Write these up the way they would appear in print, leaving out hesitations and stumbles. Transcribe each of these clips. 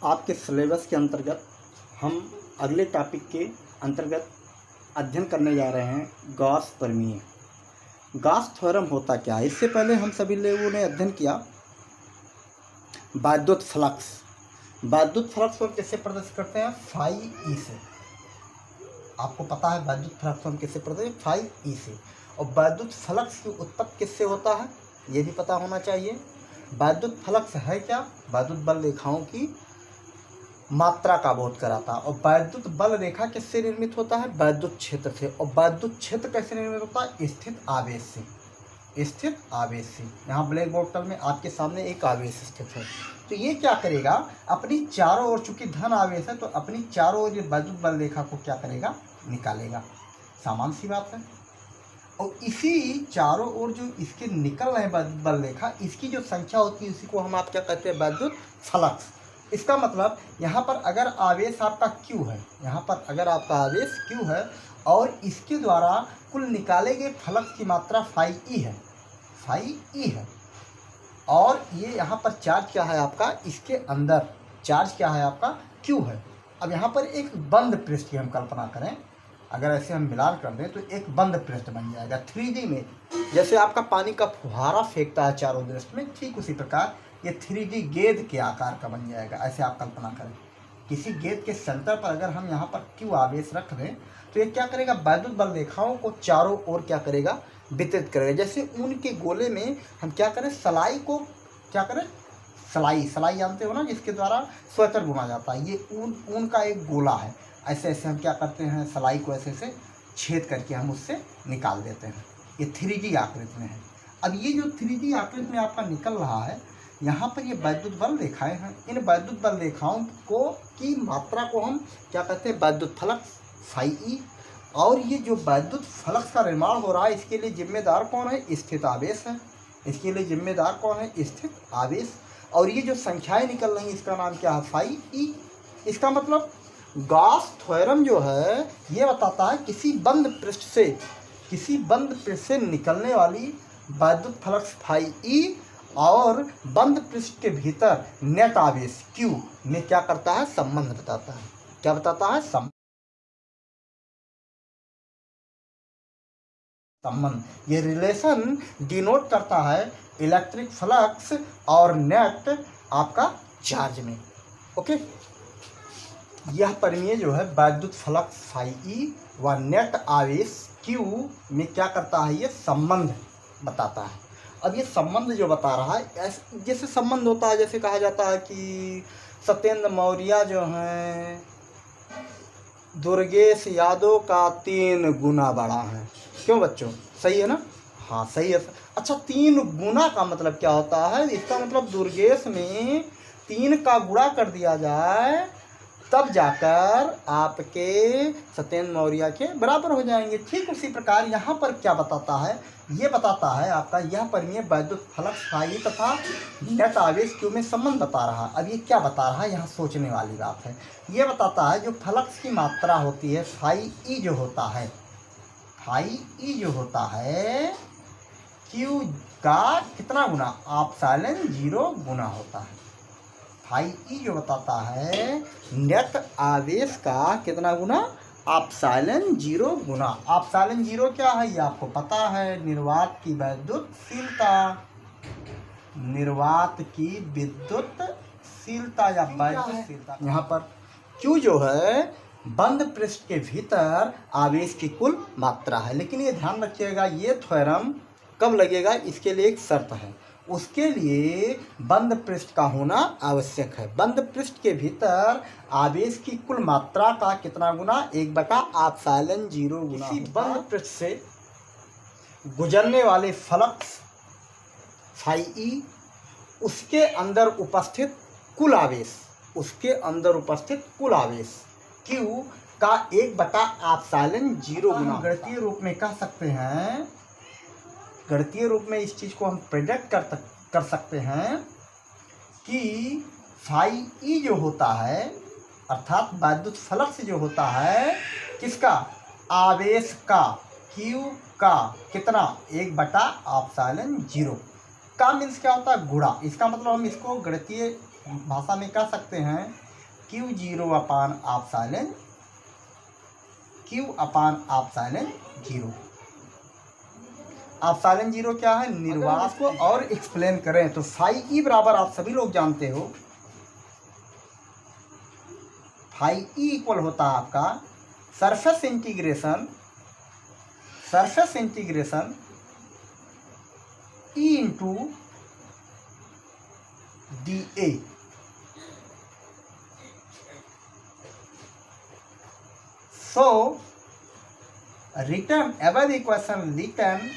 आपके सिलेबस के अंतर्गत हम अगले टॉपिक के अंतर्गत अध्ययन करने जा रहे हैं गॉस प्रमेय। गॉस थ्योरम होता क्या है? इससे पहले हम सभी लोगों ने अध्ययन किया वैद्युत फ्लक्स। वैद्युत फ्लक्स को कैसे प्रदर्शित करते हैं? फाई ई से। आपको पता है वैद्युत फ्लक्स को हम कैसे प्रदर्शित? फाई ई से। और वैद्युत फ्लक्स की उत्पत्ति किससे होता है ये भी पता होना चाहिए। वैद्युत फ्लक्स है क्या? वैद्युत बल रेखाओं की मात्रा का बोध कराता है। और वैद्युत बल रेखा किससे निर्मित होता है? वैद्युत क्षेत्र से। और वैद्युत क्षेत्र कैसे निर्मित होता है? स्थित आवेश से। स्थित आवेश से। यहाँ ब्लैक बोर्ड में आपके सामने एक आवेश स्थित है, तो ये क्या करेगा? अपनी चारों ओर, चूंकि धन आवेश है तो अपनी चारों ओर ये वैद्युत बल रेखा को क्या करेगा? निकालेगा। सामान्य सी बात है। और इसी चारों ओर जो इसके निकल रहे हैं वैद्युत बल रेखा, इसकी जो संख्या होती है उसी को हम आप क्या कहते हैं? वैद्युत फ्लक्स। इसका मतलब यहाँ पर अगर आवेश आपका Q है, यहाँ पर अगर आपका आवेश Q है और इसके द्वारा कुल निकाले गए फ्लक्स की मात्रा फाई ई है, फाई ई है। और ये यहाँ पर चार्ज क्या है आपका? इसके अंदर चार्ज क्या है आपका? Q है। अब यहाँ पर एक बंद पृष्ठ की हम कल्पना करें, अगर ऐसे हम मिलान कर दें तो एक बंद पृष्ठ बन जाएगा 3D में। जैसे आपका पानी का फुहारा फेंकता है चारों दृष्टि में, ठीक उसी प्रकार ये 3D गेंद के आकार का बन जाएगा। ऐसे आप कल्पना करें, किसी गेंद के सेंटर पर अगर हम यहाँ पर Q आवेश रख दें तो ये क्या करेगा? वैद्युत बल रेखाओं को चारों ओर क्या करेगा? वितरित करेगा। जैसे ऊन के गोले में हम क्या करें? सलाई को क्या करें? सलाई जानते हो ना, जिसके द्वारा स्वेटर बुना जाता है। ये ऊन का एक गोला है। ऐसे ऐसे हम क्या करते हैं? सलाई को ऐसे ऐसे छेद करके हम उससे निकाल देते हैं। ये 3D आकृति में है। अब ये जो 3D आकृति में आपका निकल रहा है, यहाँ पर ये वैद्युत बल रेखाएं हैं। इन वैद्युत बल रेखाओं को की मात्रा को हम क्या कहते हैं? वैद्युत फ्लक्स, फाई ई। और ये जो वैद्युत फ्लक्स का निर्माण हो रहा है, इसके लिए जिम्मेदार कौन है? स्थित आवेश है। इसके लिए जिम्मेदार कौन है? स्थित आवेश। और ये जो संख्याएं निकल रही हैं, इसका नाम क्या है? Phi E. इसका मतलब गॉस थ्योरम जो है ये बताता है किसी बंद पृष्ठ से निकलने वाली वैद्युत फ्लक्स फाई ई और बंद पृष्ठ के भीतर नेट आवेश Q में क्या करता है? संबंध बताता है। क्या बताता है? संबंध। ये रिलेशन डिनोट करता है इलेक्ट्रिक फ्लक्स और नेट आपका चार्ज में। ओके, यह प्रमेय जो है वैद्युत फ्लक्स फाई ई व नेट आवेश Q में क्या करता है? ये संबंध बताता है। अब ये संबंध जो बता रहा है, जैसे संबंध होता है, जैसे कहा जाता है कि सत्येंद्र मौर्य जो हैं दुर्गेश यादव का 3 गुना बड़ा है। क्यों बच्चों? सही है ना? हाँ सही है। अच्छा, 3 गुना का मतलब क्या होता है? इसका मतलब दुर्गेश में 3 का गुणा कर दिया जाए तब जाकर आपके सत्येंद्र मौर्य के बराबर हो जाएंगे। ठीक उसी प्रकार यहाँ पर क्या बताता है? ये बताता है आपका यह प्रमेय वैद्युत फ्लक्स फाई तथा नेट आवेश Q में संबंध बता रहा है। अब ये क्या बता रहा है? यहाँ सोचने वाली बात है। ये बताता है जो फ्लक्स की मात्रा होती है फाई ई जो होता है, फाई ई जो होता है Q का कितना गुना? एप्सिलॉन 0 गुना होता है। फाई ई जो बताता है नेट आवेश का कितना गुना? एप्सिलॉन 0 गुना। एप्सिलॉन 0 क्या है? ये आपको पता है, निर्वात की विद्युतशीलता, निर्वात की विद्युतशीलता या वैद्युतशीलता। यहाँ पर Q जो है बंद पृष्ठ के भीतर आवेश की कुल मात्रा है। लेकिन ये ध्यान रखिएगा, ये थ्योरम कब लगेगा? इसके लिए एक शर्त है। उसके लिए बंद पृष्ठ का होना आवश्यक है। बंद पृष्ठ के भीतर आवेश की कुल मात्रा का कितना गुना? 1/एप्सिलॉन 0 गुना। इसी बंद पृष्ठ से गुजरने वाले फ्लक्स फाई ई, उसके अंदर उपस्थित कुल आवेश, Q का 1/एप्सिलॉन 0 गुना। गणितीय रूप में कह सकते हैं, गणितीय रूप में इस चीज़ को हम प्रेडिक्ट कर सकते हैं कि फाई ई जो होता है, अर्थात वैद्युत फ्लक्स जो होता है, किसका? आवेश का, Q का कितना? 1/एप्सिलॉन 0 का मीन्स क्या होता है? गुणा। इसका मतलब हम इसको गणितीय भाषा में कह सकते हैं क्यू जीरो अपान आप साइलेंट क्यू अपान आप साइलेंट जीरो। आप साइलेंट जीरो क्या है, निर्वात को और एक्सप्लेन करें तो फाई ई बराबर आप सभी लोग जानते हो, फाई ई इक्वल होता है आपका surface integration E into D A. So return above equation return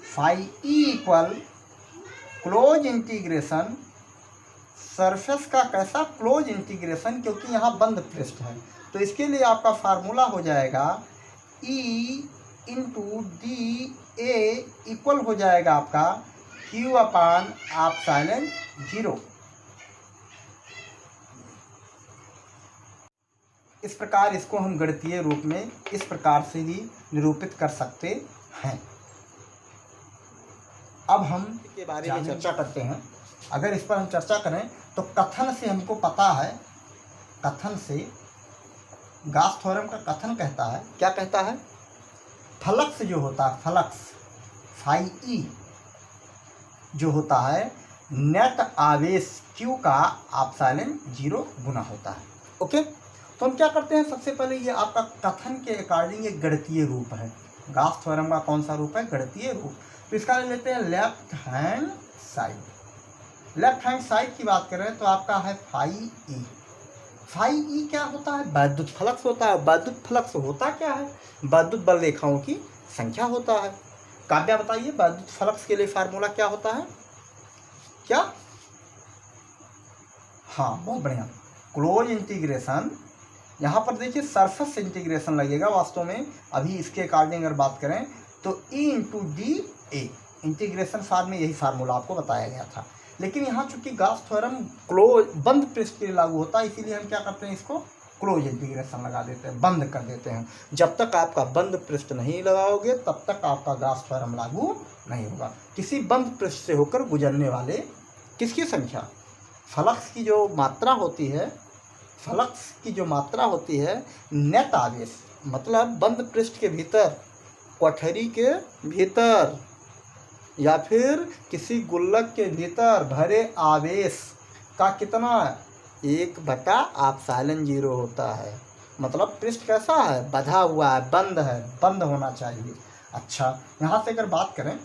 phi E equal close integration surface का कैसा क्लोज इंटीग्रेशन, क्योंकि यहाँ बंद पृष्ठ है तो इसके लिए आपका फार्मूला हो जाएगा E इंटू डी ए इक्वल हो जाएगा आपका Q अपान आप साइलेंट जीरो। इस प्रकार इसको हम गणितीय रूप में इस प्रकार से भी निरूपित कर सकते हैं। अब हम के बारे में चर्चा करते हैं। अगर इस पर हम चर्चा करें तो कथन से हमको पता है, कथन से गाउस थ्योरम का कथन कहता है, क्या कहता है, फ्लक्स जो होता है, फ्लक्स फाई ई जो होता है नेट आवेश Q का आप साइलेंट जीरो गुना होता है। ओके, तो हम क्या करते हैं, सबसे पहले ये आपका कथन के अकॉर्डिंग एक गणितीय रूप है। गाउस थ्योरम का कौन सा रूप है, गणितीय रूप। तो इसका ले लेते हैं left hand side. Left hand side की बात करें तो आपका है फाई ई। फाई ई क्या होता है, वैद्युत फ्लक्स होता है। वैद्युत फ्लक्स होता क्या है, वैद्युत बल रेखाओं की संख्या होता है। काव्या बताइए वैद्युत फ्लक्स के लिए फार्मूला क्या होता है, क्या, हाँ बहुत बढ़िया, क्लोज इंटीग्रेशन। यहाँ पर देखिए सरफेस इंटीग्रेशन लगेगा, वास्तव में अभी इसके अकॉर्डिंग अगर बात करें तो E into D A, integration form में यही फार्मूला आपको बताया गया था। लेकिन यहाँ चूंकि गाउस थ्योरम क्लोज बंद पृष्ठ के लिए लागू होता है, इसीलिए हम क्या करते हैं, इसको क्लोज इंटीग्रेशन लगा देते हैं, बंद कर देते हैं। जब तक आपका बंद पृष्ठ नहीं लगाओगे तब तक आपका गाउस थ्योरम लागू नहीं होगा। किसी बंद पृष्ठ से होकर गुजरने वाले किसकी संख्या, फ्लक्स की जो मात्रा होती है, फ्लक्स की जो मात्रा होती है नेट आवेश, मतलब बंद पृष्ठ के भीतर, कोठरी के भीतर या फिर किसी गुल्लक के भीतर भरे आवेश का कितना, 1 आप साइलेंट जीरो होता है। मतलब पृष्ठ कैसा है, बंधा हुआ है, बंद है, बंद होना चाहिए। अच्छा, यहाँ से अगर बात करें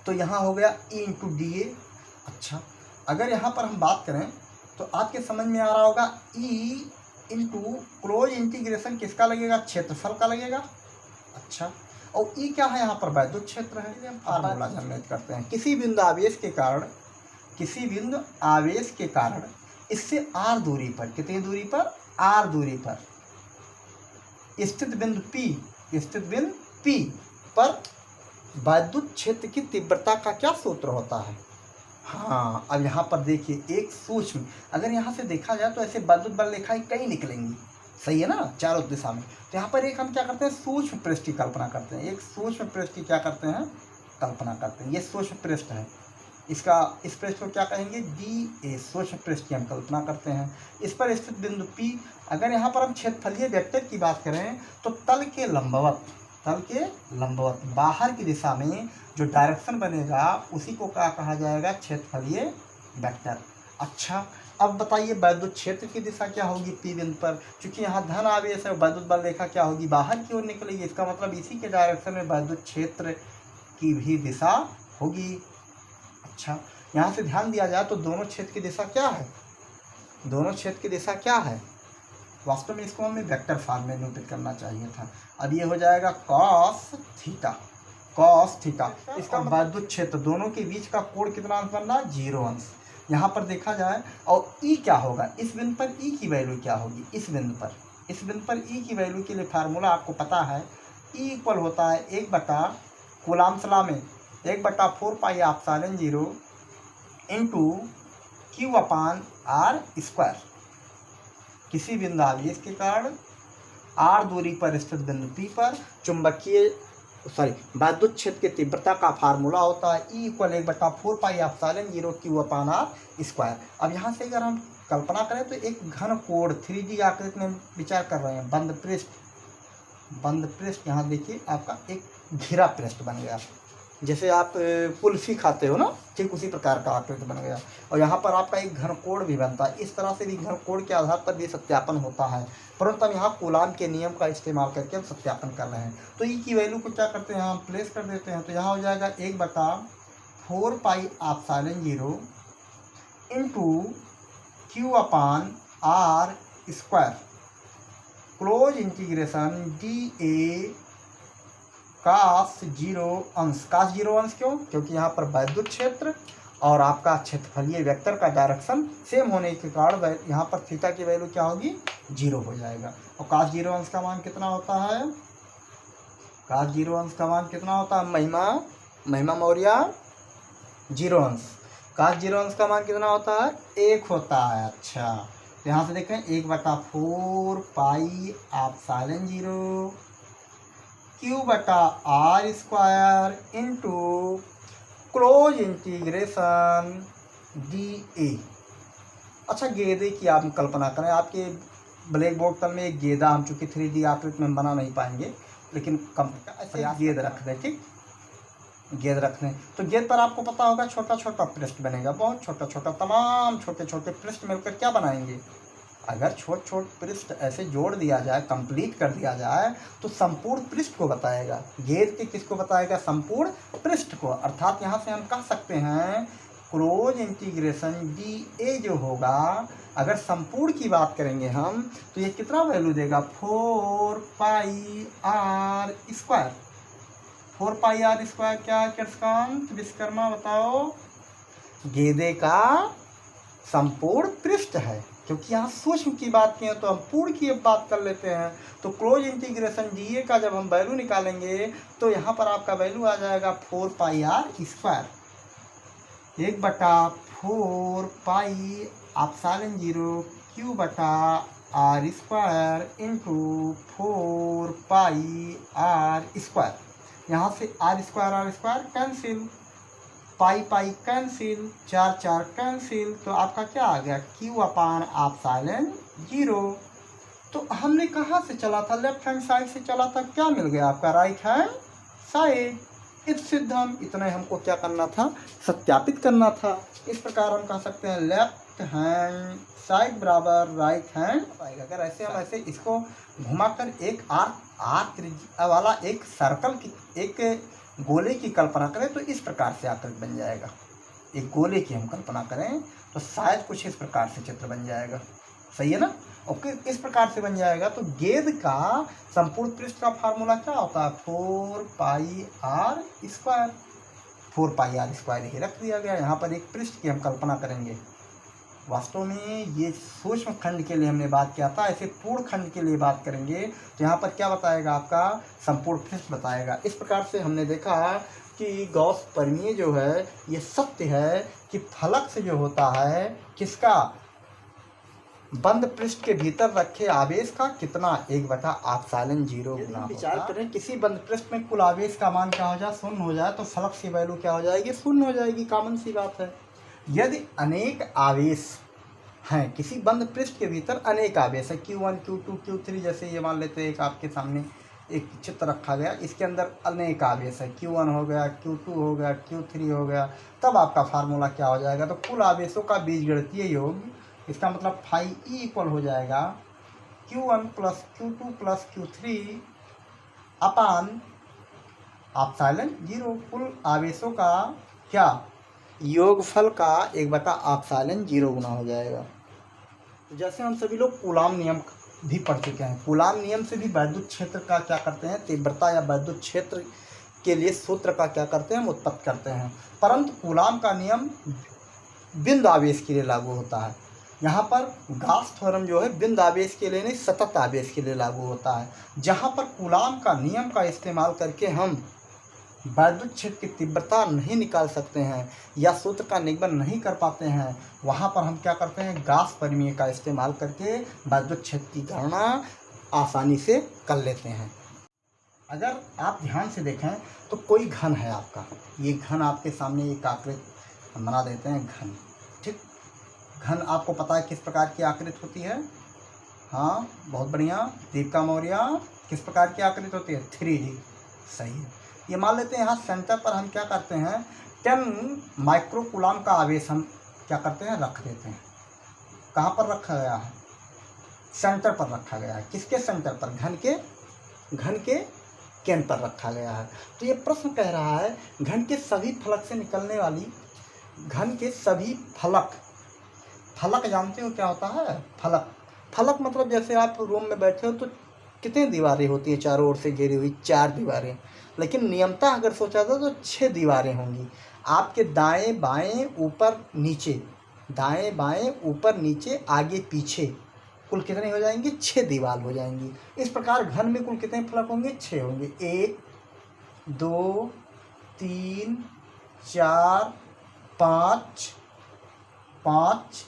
तो यहाँ हो गया ई इंटू डी ए। अच्छा, अगर यहाँ पर हम बात करें तो आपके समझ में आ रहा होगा ई इंटू क्लोज इंटीग्रेशन किसका लगेगा, क्षेत्रफल का लगेगा। अच्छा, और ई क्या है, यहाँ पर वैद्युत क्षेत्र है। हम फार्मूला जनरेट करते हैं, किसी बिंदु आवेश के कारण, किसी बिंदु आवेश के कारण इससे आर दूरी पर, कितनी दूरी पर, आर दूरी पर स्थित बिंदु P पर वैद्युत क्षेत्र की तीव्रता का क्या सूत्र होता है। हाँ, अब यहाँ पर देखिए एक सूक्ष्म, अगर यहाँ से देखा जाए तो ऐसे वैद्युत बल रेखाएं कई निकलेंगी, सही है ना, चारों दिशा में। तो यहाँ पर एक हम क्या करते हैं, सूक्ष्म पृष्ठ की कल्पना करते हैं। एक सूक्ष्म पृष्ठ की क्या करते हैं, कल्पना करते हैं। ये सूक्ष्म पृष्ठ है, इसका, इस पृष्ठ को क्या कहेंगे, डी ए, सूक्ष्म पृष्ठ की हम कल्पना करते हैं। इस पर स्थित बिंदु P, अगर यहाँ पर हम क्षेत्रफलीय वेक्टर की बात करें तो तल के लंबवत बाहर की दिशा में जो डायरेक्शन बनेगा उसी को क्या कहा जाएगा, क्षेत्रफलीय वेक्टर। अच्छा, अब बताइए वैद्युत क्षेत्र की दिशा क्या होगी P बिंदु पर, क्योंकि यहाँ धन आवेश है, वैद्युत बल रेखा क्या होगी, बाहर की ओर निकलेगी। इसका मतलब इसी के डायरेक्शन में वैद्युत क्षेत्र की भी दिशा होगी। अच्छा, यहाँ से ध्यान दिया जाए तो दोनों क्षेत्र की दिशा क्या है, दोनों क्षेत्र की दिशा क्या है, वास्तव में इसको हमें वेक्टर फॉर्म में निरूपित करना चाहिए था। अब ये हो जाएगा कॉस थीटा। इसका वैद्युत क्षेत्र दोनों के बीच का कोण कितना अंश बन रहा है, 0 अंश। यहाँ पर देखा जाए, और ई क्या होगा, इस बिंदु पर ई की वैल्यू क्या होगी, इस बिंदु पर ई की वैल्यू के लिए फार्मूला आपको पता है, ई इक्वल होता है 1 कूलाम्सला में 1/4 pi epsilon 0 into Q upon R square. किसी बिंदु आवेश के कारण आर दूरी पर स्थित बिंदु P पर वैद्युत क्षेत्र की तीव्रता का फार्मूला होता है E equal 1/4 pi epsilon 0 Q upon R square. अब यहाँ से अगर हम कल्पना करें तो एक घन कोण 3D आकृति में विचार कर रहे हैं, बंद पृष्ठ। यहाँ देखिए आपका एक घिरा पृष्ठ बन गया, जैसे आप कुल्फी खाते हो ना, ठीक उसी प्रकार का आकृति बन गया। और यहाँ पर आपका एक घन कोण भी बनता है। इस तरह से भी घन कोण के आधार पर भी सत्यापन होता है, परंतु हम यहाँ कूलाम के नियम का इस्तेमाल करके हम सत्यापन कर रहे हैं। तो ई की वैल्यू को क्या करते हैं, हम प्लेस कर देते हैं। तो यहाँ हो जाएगा 1/4 pi epsilon 0 into Q/R² close integration dA cos 0 अंश। cos 0 अंश क्यों? क्योंकि यहाँ पर वैद्युत क्षेत्र और आपका क्षेत्रफलीय वेक्टर का डायरेक्शन सेम होने के कारण यहाँ पर थीटा की वैल्यू क्या होगी, 0 हो जाएगा। और cos 0 अंश का मान कितना होता है, cos 0 अंश का मान कितना होता है, महिमा मौर्य 0 अंश। cos 0 अंश का मान कितना होता है, 1 होता है। अच्छा, तो यहाँ से देखें 1/4 pi epsilon 0 Q/R² into close integration dA। अच्छा, गेंदे की आप कल्पना करें, आपके ब्लैक बोर्ड तल में एक गेंदा, हम चूँकि 3D आकृति में बना नहीं पाएंगे, लेकिन ऐसे गेंद रख दें, ठीक, गेंद रख दें। तो गेंद पर आपको पता होगा छोटा छोटा पृष्ठ बनेगा, बहुत छोटा छोटा, तमाम छोटे छोटे पृष्ठ मिलकर क्या बनाएंगे। अगर छोट छोट पृष्ठ ऐसे जोड़ दिया जाए, कंप्लीट कर दिया जाए, तो संपूर्ण पृष्ठ को बताएगा। गेंद के किसको बताएगा, संपूर्ण पृष्ठ को। अर्थात यहाँ से हम कह सकते हैं क्लोज इंटीग्रेशन dA जो होगा, अगर संपूर्ण की बात करेंगे हम, तो ये कितना वैल्यू देगा, 4 पाई R²। 4 पाई R² क्या है कृष्णकांत विश्वकर्मा, बताओ। गेंदे का संपूर्ण पृष्ठ है, क्योंकि यहाँ सूक्ष्म की बात की है तो हम पूर्ण की बात कर लेते हैं। तो क्लोज इंटीग्रेशन dA का जब हम वैल्यू निकालेंगे तो यहाँ पर आपका वैल्यू आ जाएगा 4 पाई R²। 1/4 pi epsilon 0 Q/R² into 4 पाई R²। यहाँ से R² cancel, pi cancel, 4 cancel, तो आपका क्या आ गया, Q/एप्सिलॉन 0। तो हमने कहाँ से चला था, लेफ्ट हैंड साइड से चला था, क्या मिल गया आपका, राइट हैंड साइड। इस सिद्धम इतना हमको क्या करना था, सत्यापित करना था। इस प्रकार हम कह सकते हैं लेफ्ट हैंड साइड बराबर राइट हैंड आएगा। अगर ऐसे हम ऐसे इसको घुमाकर एक आर्क त्रिज्या वाला एक सर्कल की, एक गोले की कल्पना करें तो इस प्रकार से आकृति बन जाएगा। एक गोले की हम कल्पना करें तो शायद कुछ इस प्रकार से चित्र बन जाएगा, सही है ना। ओके, इस प्रकार से बन जाएगा। तो गेंद का संपूर्ण पृष्ठ का फार्मूला क्या होता है, 4 पाई R²। 4 पाई R² ही रख दिया गया। यहाँ पर एक पृष्ठ की हम कल्पना करेंगे। वास्तव में ये सूक्ष्म खंड के लिए हमने बात किया था, ऐसे पूर्ण खंड के लिए बात करेंगे तो यहाँ पर क्या बताएगा, आपका संपूर्ण पृष्ठ बताएगा। इस प्रकार से हमने देखा कि गॉस परमीय जो है ये सत्य है कि फलक से जो होता है किसका, बंद पृष्ठ के भीतर रखे आवेश का कितना, 1/एप्सिलॉन 0 गुना। विचार करें किसी बंद पृष्ठ में कुल आवेश का मान क्या हो जाए, 0 हो जाए, तो फलक की वैल्यू क्या हो जाएगी, 0 हो जाएगी। कॉमन सी बात है। यदि अनेक आवेश हैं किसी बंद पृष्ठ के भीतर, अनेक आवेश है, Q1 Q2 Q3, जैसे ये मान लेते हैं एक आपके सामने एक चित्र रखा गया, इसके अंदर अनेक आवेश है, Q1 हो गया, Q2 हो गया, Q3 हो गया, तब आपका फार्मूला क्या हो जाएगा, तो कुल आवेशों का बीजगणितीय योग, इसका मतलब फाई E इक्वल हो जाएगा Q1 + Q2 + Q3 अपान एप्सिलॉन 0। कुल आवेशों का क्या, योगफल का 1/एप्सिलॉन 0 गुना हो जाएगा। तो जैसे हम सभी लोग कूलाम नियम भी पढ़ चुके हैं, कूलाम नियम से भी वैद्युत क्षेत्र का क्या करते हैं, तीव्रता या वैद्युत क्षेत्र के लिए सूत्र का क्या करते हैं, हम उत्पत्ति करते हैं। परंतु कूलाम का नियम बिंदु आवेश के लिए लागू होता है। यहाँ पर गॉस थ्योरम जो है बिंदु आवेश के लिए नहीं, सतत आवेश के लिए लागू होता है। जहाँ पर कूलाम का नियम का इस्तेमाल करके हम वैद्युत क्षेत्र की तीव्रता नहीं निकाल सकते हैं या सूत्र का निगमन नहीं कर पाते हैं, वहाँ पर हम क्या करते हैं, गॉस परिमेय का इस्तेमाल करके वैद्युत क्षेत्र की गणना आसानी से कर लेते हैं। अगर आप ध्यान से देखें तो कोई घन है आपका, ये घन आपके सामने एक आकृति बना देते हैं, घन, ठीक, घन आपको पता है किस प्रकार की आकृति होती है? हाँ, बहुत बढ़िया। दीपिका मौर्य, किस प्रकार की आकृति होती है? 3D। सही है। ये मान लेते हैं यहाँ सेंटर पर हम क्या करते हैं, 10 माइक्रोकूलाम का आवेश हम क्या करते हैं, रख देते हैं। कहाँ पर रखा गया है? सेंटर पर रखा गया है। किसके सेंटर पर? घन के केंद्र पर रखा गया है। तो ये प्रश्न कह रहा है घन के सभी फलक से निकलने वाली, घन के सभी फलक जानते हो क्या होता है? फलक मतलब जैसे आप रूम में बैठे हो तो कितनी दीवारें होती हैं चारों ओर से घेरी हुई? 4 दीवारें। लेकिन नियमतः अगर सोचा जाए तो 6 दीवारें होंगी। आपके दाएं बाएं ऊपर नीचे, दाएं बाएं ऊपर नीचे आगे पीछे कुल कितने हो जाएंगे? 6 दीवार हो जाएंगी। इस प्रकार घन में कुल कितने फलक होंगे? 6 होंगे। 1 2 3 4 5,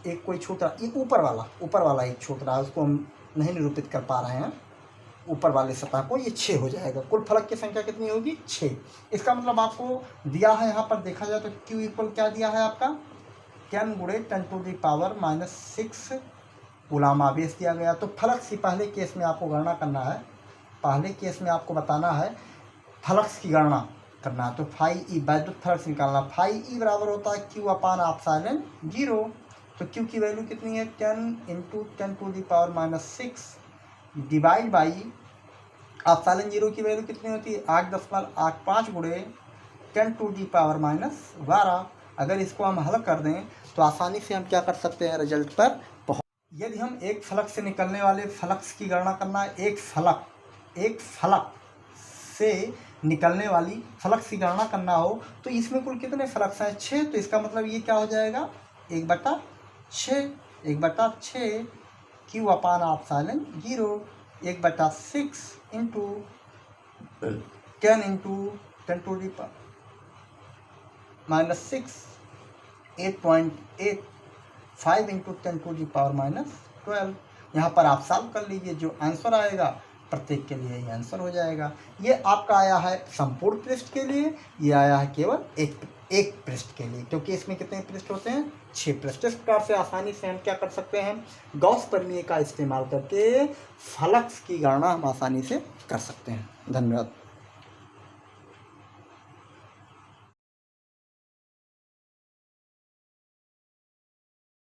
एक कोई छूट रहा, ये ऊपर वाला एक छूट रहा है, उसको हम नहीं निरूपित कर पा रहे हैं। ऊपर वाले सतह को ये 6 हो जाएगा। कुल फलक की संख्या कितनी होगी? 6। इसका मतलब आपको दिया है यहाँ पर देखा जाए तो Q इक्वल क्या दिया है आपका? 10 गुणे 10⁻⁶ गुलाम आवेश दिया गया। तो फलक की पहले केस में आपको गणना करना है, पहले केस में आपको बताना है फलक की गणना करना है। तो फाई ई वैद्युत फलक निकालना, फाई ई बराबर होता है Q/ε0। तो Q की वैल्यू कितनी है? 10 × 10⁻⁶ डिवाइड बाई ε0 की वैल्यू कितनी होती है? 8.85 गुणे 10⁻12। अगर इसको हम हल कर दें तो आसानी से हम क्या कर सकते हैं, रिजल्ट पर पहुँच। यदि हम एक फलक से निकलने वाले फ्लक्स की गणना करना है, एक फलक से निकलने वाली फ्लक्स की गणना करना हो तो इसमें कुल कितने फ्लक्स हैं? 6। तो इसका मतलब ये क्या हो जाएगा? 1/6 Q/ε0 1/6 इंटू 10 × 10⁻⁶ 8.8 5 × 10⁻12। यहाँ पर आप सॉल्व कर लीजिए, जो आंसर आएगा प्रत्येक के लिए ये आंसर हो जाएगा। ये आपका आया है संपूर्ण पृष्ठ के लिए, ये आया है केवल एक पृष्ठ के लिए, क्योंकि इसमें कितने पृष्ठ होते हैं? 6 पृष्ठ। इस प्रकार से आसानी से हम क्या कर सकते हैं, गॉस प्रमेय का इस्तेमाल करके फलक्स की गणना हम आसानी से कर सकते हैं। धन्यवाद।